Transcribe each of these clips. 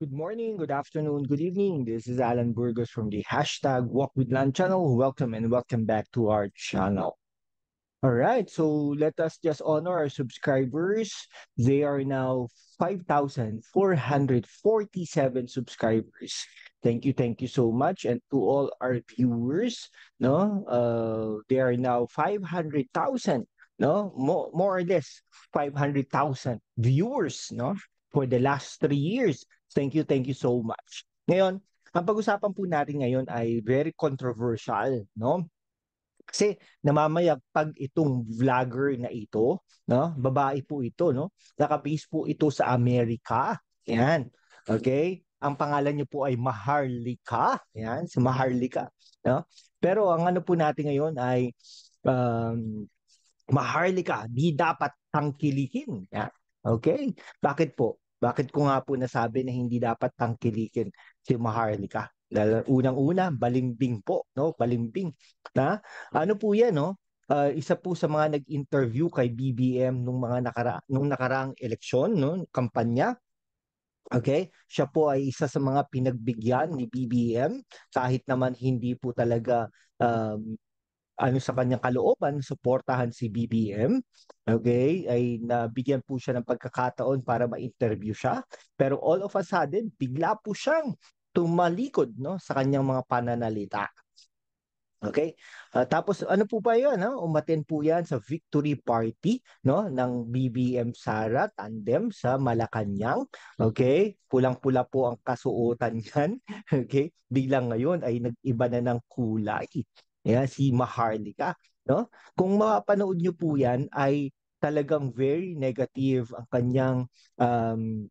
Good morning, good afternoon, good evening. This is Alan Burgos from the hashtag Walk with Land channel. Welcome and welcome back to our channel. All right, so let us just honor our subscribers. They are now 5,447 subscribers. Thank you so much. And to all our viewers, no, they are now 500,000, no, more or less 500,000 viewers, no, for the last 3 years. Thank you so much. Ngayon, ang pag-usapan po natin ngayon ay very controversial, no? Kasi namamayagpag itong vlogger na ito, no? Babae po ito, no? Naka-base po ito sa Amerika. Yan. Okay? Ang pangalan niyo po ay Maharlika. Yan, si Maharlika, no? Pero ang ano po natin ngayon ay um, Maharlika, di dapat tangkilikin. Yan. Okay? Bakit po? Bakit ko nga po nasabi na hindi dapat tangkilikin si Maharlika? Unang-una, balimbing po, no? Balimbing. Na ano po 'yan, no? Isa po sa mga nag-interview kay BBM nung nakaraang eleksyon, no, kampanya. Okay? Siya po ay isa sa mga pinagbigyan ni BBM kahit naman hindi po talaga ano sa kanyang kalooban, suportahan si BBM. Okay? Ay nabigyan po siya ng pagkakataon para ma-interview siya. Pero all of a sudden, bigla po siyang tumalikod, no, sa kanyang mga pananalita. Okay? Tapos ano po ba 'yun, no? Umattend po 'yan sa victory party, no, ng BBM Sara Tandem sa Malacanang. Okay? Pulang-pula po ang kasuotan niyan. Okay? Biglang ngayon ay nag-iba na ng kulay. Yan si Maharlika, no? Kung mapapanood niyo po 'yan ay talagang very negative ang kanyang um,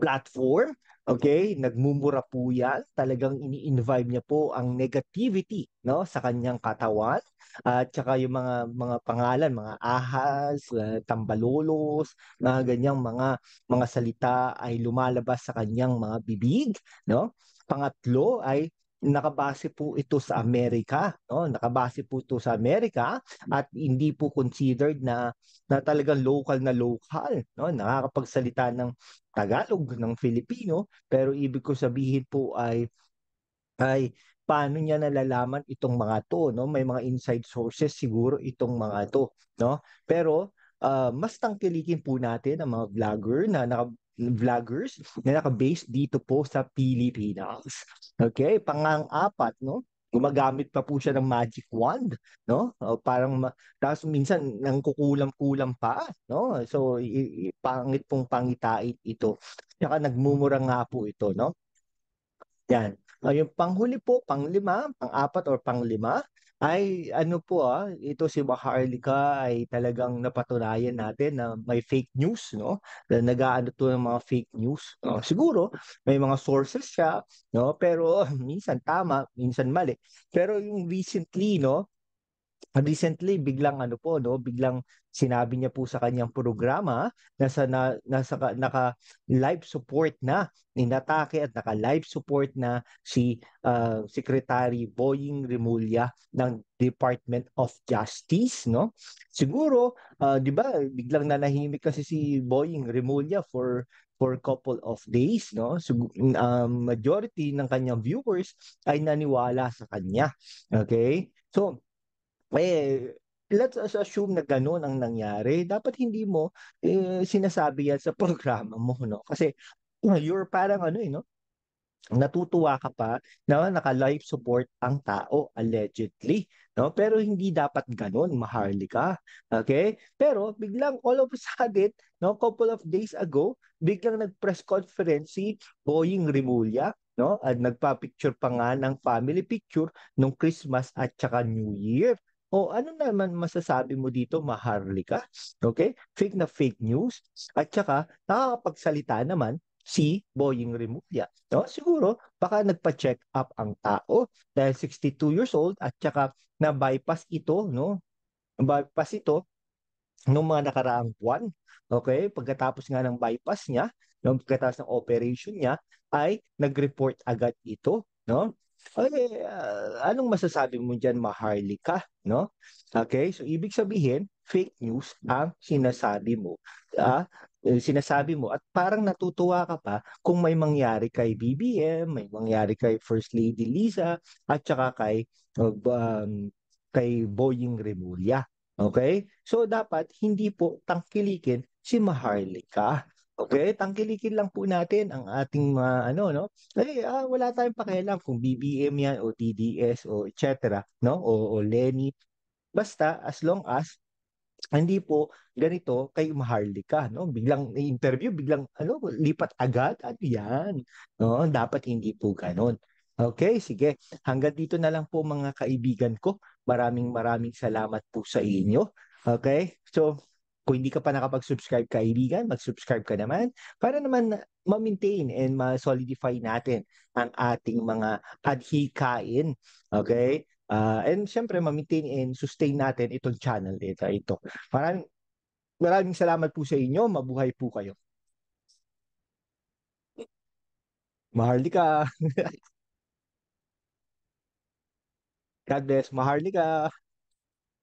platform. Okay, nagmumura po yan. Talagang ini-invite niya po ang negativity, no, sa kanyang katawan at saka yung mga pangalan, mga ahas, tambalolos, na ganyang mga salita ay lumalabas sa kanyang mga bibig, no? Pangatlo ay nakabase po ito sa Amerika, no? Nakabase po ito sa Amerika at hindi po considered na talagang local na local, no? Nakakapagsalita ng Tagalog ng Filipino, pero ibig ko sabihin po ay paano niya nalalaman itong mga to, no? May mga inside sources siguro itong mga to, no? Pero mas tangkilikin po natin ang mga vloggers na naka-base dito po sa Pilipinas. Okay, pang-apat, no? Gumagamit pa po siya ng magic wand, no? Tapos minsan nang kukulam-kulam pa, no? So pangit pong pangitain ito. Tsaka nagmumura nga po ito, no? Yan. Yung panghuli po, panglima, pang-apat or panglima, ay ano po ito si Maharlika ay talagang napatunayan natin na may fake news, no? Na nag-aano to ng mga fake news. No? Siguro may mga sources siya, no? Pero minsan tama, minsan mali. Pero yung recently, no? Recently biglang ano po no, biglang sinabi niya po sa kanyang programa naka live support na inatake at naka live support na si Secretary Boying Remulla ng Department of Justice, no? Siguro 'di ba biglang nanahimik kasi si Boying Remulla for couple of days, no? So, majority ng kanyang viewers ay naniwala sa kanya. Okay? So let's assume na gano'n ang nangyari. Dapat hindi mo sinasabi yan sa programa mo, no? Kasi you're parang ano no? Natutuwa ka pa na naka-life support ang tao allegedly, no? Pero hindi dapat gano'n, Maharlika. Okay? Pero biglang all of a sudden, no, couple of days ago, biglang nag-press conference si Boying Rimulya, no? At nagpa-picture pa nga ng family picture nung Christmas at saka New Year. O ano naman masasabi mo dito, Maharlika? Okay? Fake na fake news. At saka nakakapagsalita naman si Boying Rimulya. No? Siguro, baka nagpa-check up ang tao dahil 62 years old at saka na-bypass ito, no? Bypass ito nung mga nakaraang buwan. Okay? Pagkatapos nga ng bypass niya, no, pagkatapos ng operation niya, ay nag-report agad ito, no? Ay, anong masasabi mo diyan, Maharlika, no? Okay? So ibig sabihin, fake news ang sinasabi mo. Ah, sinasabi mo at parang natutuwa ka pa kung may mangyari kay BBM, may mangyari kay First Lady Liza at saka kay Boying Remulla. Okay? So dapat hindi po tangkilikin si Maharlika. Okay? Tangkilikin lang po natin ang ating mga ano no. Wala tayong pakialam kung BBM yan o TDS o etc. no o Lenny. Basta as long as hindi po ganito kay Maharlika, no? Biglang i-interview, biglang ano, lipat agad at yan. No, dapat hindi po ganon. Okay, sige. Hanggang dito na lang po mga kaibigan ko. Maraming maraming salamat po sa inyo. Okay? So, kung hindi ka pa nakapag-subscribe kaibigan, mag-subscribe ka naman para naman ma-maintain and ma-solidify natin ang ating mga adhikain. Okay? And syempre, ma-maintain and sustain natin itong channel ito. Maraming, maraming salamat po sa inyo. Mabuhay po kayo. Maharlika. God bless. Maharlika.